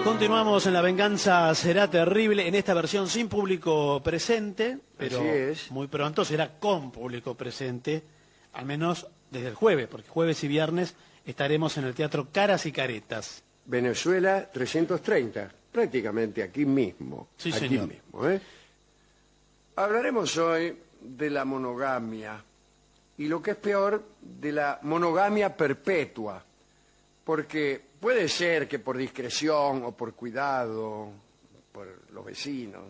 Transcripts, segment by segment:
Continuamos en La Venganza Será Terrible, en esta versión sin público presente, pero Así es. muy pronto será con público presente, al menos desde el jueves, porque jueves y viernes estaremos en el Teatro Caras y Caretas. Venezuela 330, prácticamente aquí mismo. Sí, aquí señor. mismo, ¿eh? Hablaremos hoy de la monogamia y lo que es peor, de la monogamia perpetua, porque puede ser que por discreción o por cuidado, por los vecinos,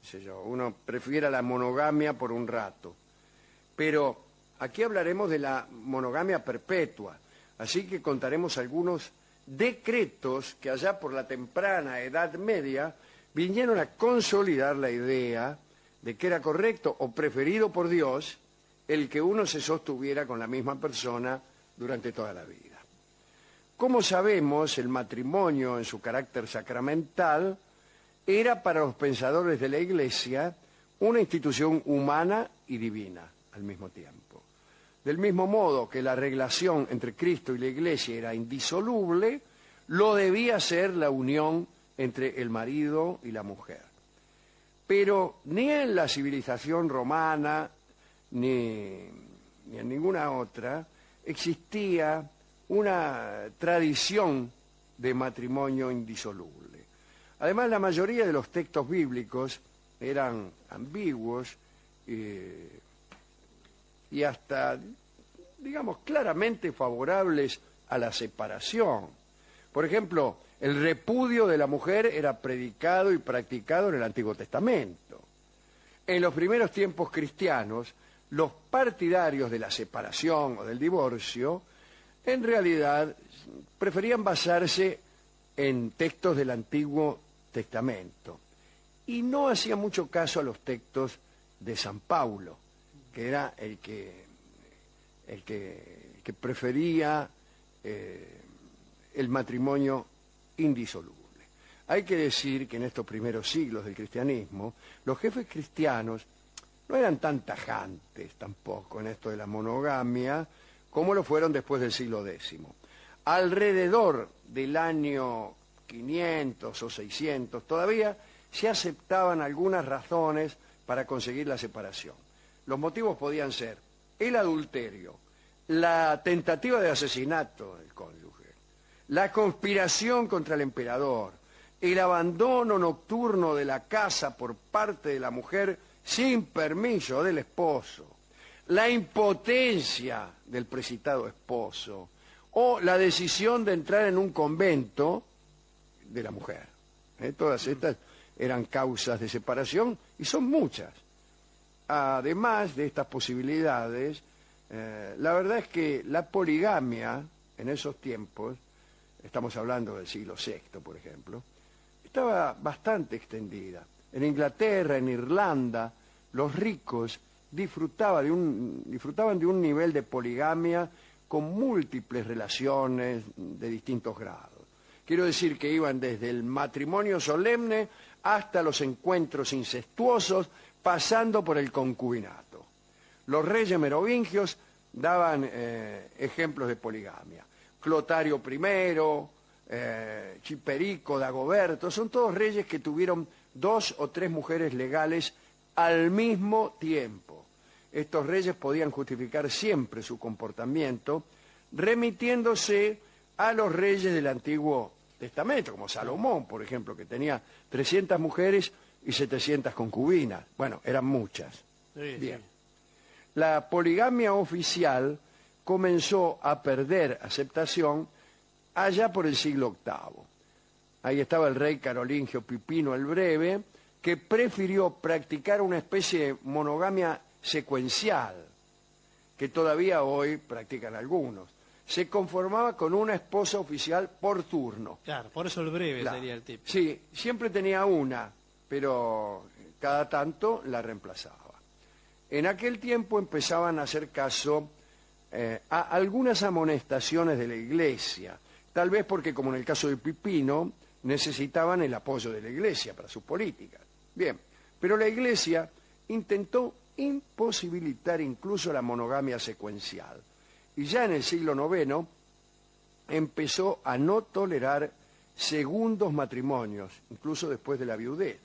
qué sé yo, uno prefiera la monogamia por un rato, pero aquí hablaremos de la monogamia perpetua, así que contaremos algunos decretos que allá por la temprana Edad Media vinieron a consolidar la idea de que era correcto o preferido por Dios el que uno se sostuviera con la misma persona durante toda la vida. Como sabemos, el matrimonio en su carácter sacramental era para los pensadores de la Iglesia una institución humana y divina al mismo tiempo. Del mismo modo que la relación entre Cristo y la Iglesia era indisoluble, lo debía ser la unión entre el marido y la mujer. Pero ni en la civilización romana ni en ninguna otra existía una tradición de matrimonio indisoluble. Además, la mayoría de los textos bíblicos eran ambiguos y hasta, digamos, claramente favorables a la separación. Por ejemplo, el repudio de la mujer era predicado y practicado en el Antiguo Testamento. En los primeros tiempos cristianos, los partidarios de la separación o del divorcio en realidad preferían basarse en textos del Antiguo Testamento y no hacían mucho caso a los textos de San Pablo, que era el que prefería el matrimonio indisoluble. Hay que decir que en estos primeros siglos del cristianismo, los jefes cristianos no eran tan tajantes tampoco en esto de la monogamia como lo fueron después del siglo X. Alrededor del año 500 o 600 todavía se aceptaban algunas razones para conseguir la separación. Los motivos podían ser el adulterio, la tentativa de asesinato del cónyuge, la conspiración contra el emperador, el abandono nocturno de la casa por parte de la mujer sin permiso del esposo, la impotencia del precitado esposo o la decisión de entrar en un convento de la mujer. Todas estas eran causas de separación y son muchas. Además de estas posibilidades, la verdad es que la poligamia en esos tiempos, estamos hablando del siglo VI, por ejemplo, estaba bastante extendida. En Inglaterra, en Irlanda, los ricos disfrutaban de un nivel de poligamia con múltiples relaciones de distintos grados. Quiero decir que iban desde el matrimonio solemne hasta los encuentros incestuosos, pasando por el concubinato. Los reyes merovingios daban ejemplos de poligamia. Clotario I, Chiperico, Dagoberto, son todos reyes que tuvieron 2 o 3 mujeres legales al mismo tiempo. Estos reyes podían justificar siempre su comportamiento remitiéndose a los reyes del Antiguo Testamento, como Salomón, por ejemplo, que tenía 300 mujeres y 700 concubinas. Bueno, eran muchas. Sí, Bien. sí. La poligamia oficial comenzó a perder aceptación allá por el siglo VIII. Ahí estaba el rey carolingio Pipino el Breve, que prefirió practicar una especie de monogamia secuencial, que todavía hoy practican algunos. Se conformaba con una esposa oficial por turno. Claro, por eso el breve Claro. sería el tipo. Sí, siempre tenía una, pero cada tanto la reemplazaba. En aquel tiempo empezaban a hacer caso a algunas amonestaciones de la Iglesia, tal vez porque, como en el caso de Pipino, necesitaban el apoyo de la Iglesia para sus políticas. Bien, pero la Iglesia intentó imposibilitar incluso la monogamia secuencial, y ya en el siglo IX empezó a no tolerar segundos matrimonios, incluso después de la viudez.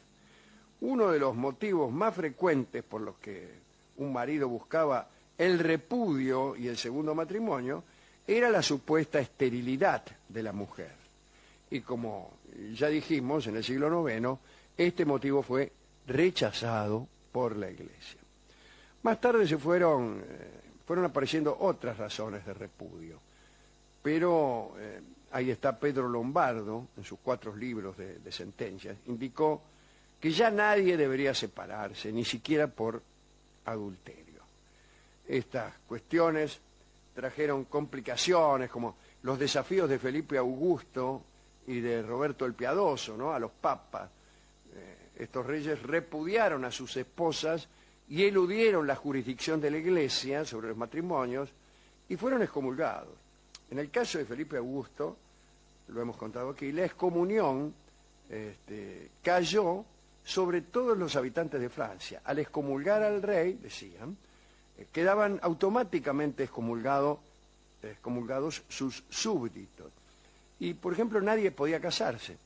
Uno de los motivos más frecuentes por los que un marido buscaba el repudio y el segundo matrimonio era la supuesta esterilidad de la mujer. Y como ya dijimos, en el siglo IX, este motivo fue rechazado por la Iglesia. Más tarde fueron apareciendo otras razones de repudio, pero ahí está Pedro Lombardo, en sus 4 libros de sentencias, indicó que ya nadie debería separarse, ni siquiera por adulterio. Estas cuestiones trajeron complicaciones, como los desafíos de Felipe Augusto y de Roberto el Piadoso, ¿no?, a los papas. Estos reyes repudiaron a sus esposas y eludieron la jurisdicción de la Iglesia sobre los matrimonios y fueron excomulgados. En el caso de Felipe Augusto, lo hemos contado aquí, la excomunión cayó sobre todos los habitantes de Francia. Al excomulgar al rey, decían, quedaban automáticamente excomulgados sus súbditos. Y, por ejemplo, nadie podía casarse,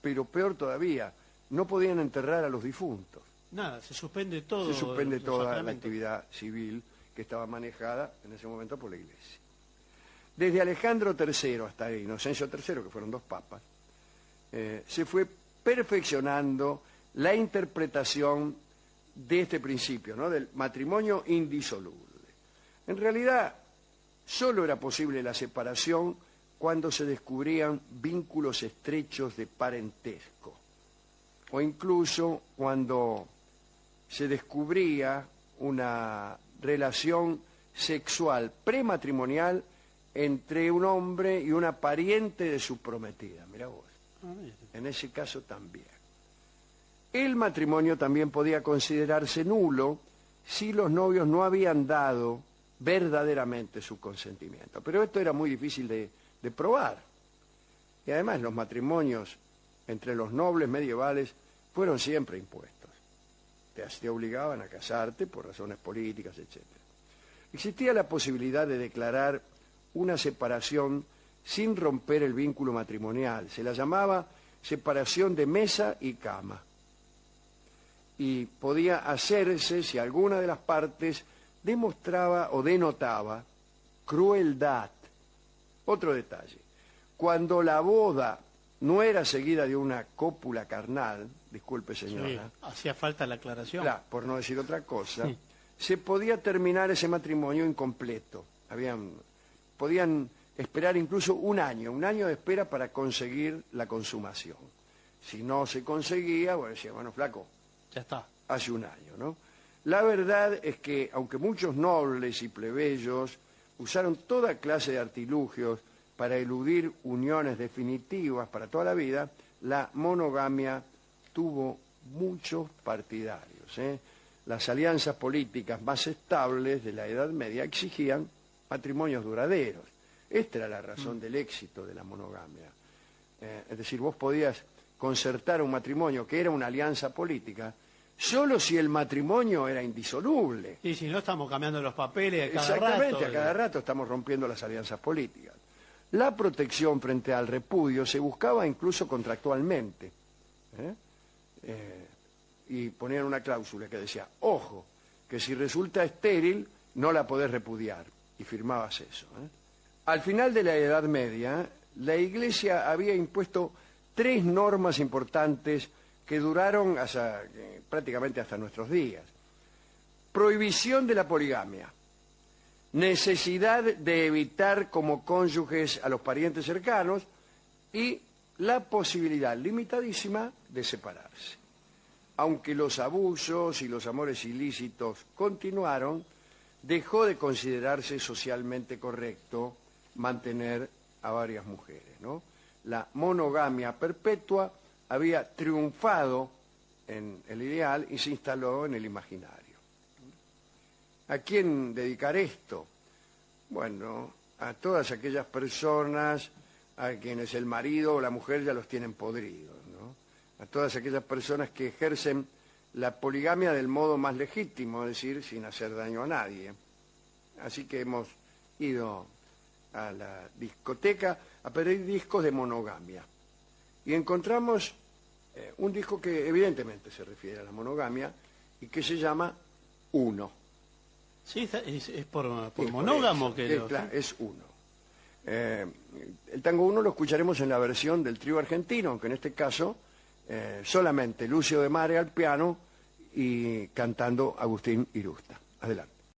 pero peor todavía, no podían enterrar a los difuntos. Nada, se suspende todo. Se suspende toda la actividad civil que estaba manejada en ese momento por la Iglesia. Desde Alejandro III hasta Inocencio III, que fueron 2 papas, se fue perfeccionando la interpretación de este principio, ¿no?, del matrimonio indisoluble. En realidad, solo era posible la separación cuando se descubrían vínculos estrechos de parentesco, o incluso cuando se descubría una relación sexual prematrimonial entre un hombre y una pariente de su prometida. Mirá vos, en ese caso también. El matrimonio también podía considerarse nulo si los novios no habían dado verdaderamente su consentimiento. Pero esto era muy difícil de probar. Y además los matrimonios entre los nobles medievales fueron siempre impuestos. Te obligaban a casarte por razones políticas, etc. Existía la posibilidad de declarar una separación sin romper el vínculo matrimonial. Se la llamaba separación de mesa y cama. Y podía hacerse si alguna de las partes demostraba o denotaba crueldad. Otro detalle, cuando la boda no era seguida de una cópula carnal, disculpe señora. Sí, hacía falta la aclaración. Claro, por no decir otra cosa, sí, se podía terminar ese matrimonio incompleto. Podían esperar incluso un año de espera para conseguir la consumación. Si no se conseguía, bueno, decía, bueno, flaco, ya está. Hace un año, ¿no? La verdad es que, aunque muchos nobles y plebeyos usaron toda clase de artilugios para eludir uniones definitivas para toda la vida, la monogamia tuvo muchos partidarios, ¿eh? Las alianzas políticas más estables de la Edad Media exigían matrimonios duraderos. Esta era la razón del éxito de la monogamia. Es decir, vos podías concertar un matrimonio que era una alianza política solo si el matrimonio era indisoluble. Y si no, estamos cambiando los papeles a cada rato. Exactamente, a cada rato estamos rompiendo las alianzas políticas. La protección frente al repudio se buscaba incluso contractualmente. Y ponían una cláusula que decía, ojo, que si resulta estéril no la podés repudiar. Y firmabas eso. Al final de la Edad Media, la Iglesia había impuesto 3 normas importantes que duraron prácticamente hasta nuestros días. Prohibición de la poligamia, necesidad de evitar como cónyuges a los parientes cercanos y la posibilidad limitadísima de separarse. Aunque los abusos y los amores ilícitos continuaron, dejó de considerarse socialmente correcto mantener a varias mujeres, ¿no? La monogamia perpetua había triunfado en el ideal y se instaló en el imaginario. ¿A quién dedicar esto? Bueno, a todas aquellas personas a quienes el marido o la mujer ya los tienen podridos, ¿no? A todas aquellas personas que ejercen la poligamia del modo más legítimo, es decir, sin hacer daño a nadie. Así que hemos ido a la discoteca a pedir discos de monogamia. y encontramos un disco que evidentemente se refiere a la monogamia y que se llama Uno. Sí, es por Es monógamo eso, que claro, es Uno. El tango Uno lo escucharemos en la versión del trío argentino, aunque en este caso solamente Lucio de Mare al piano y cantando Agustín Irusta. Adelante.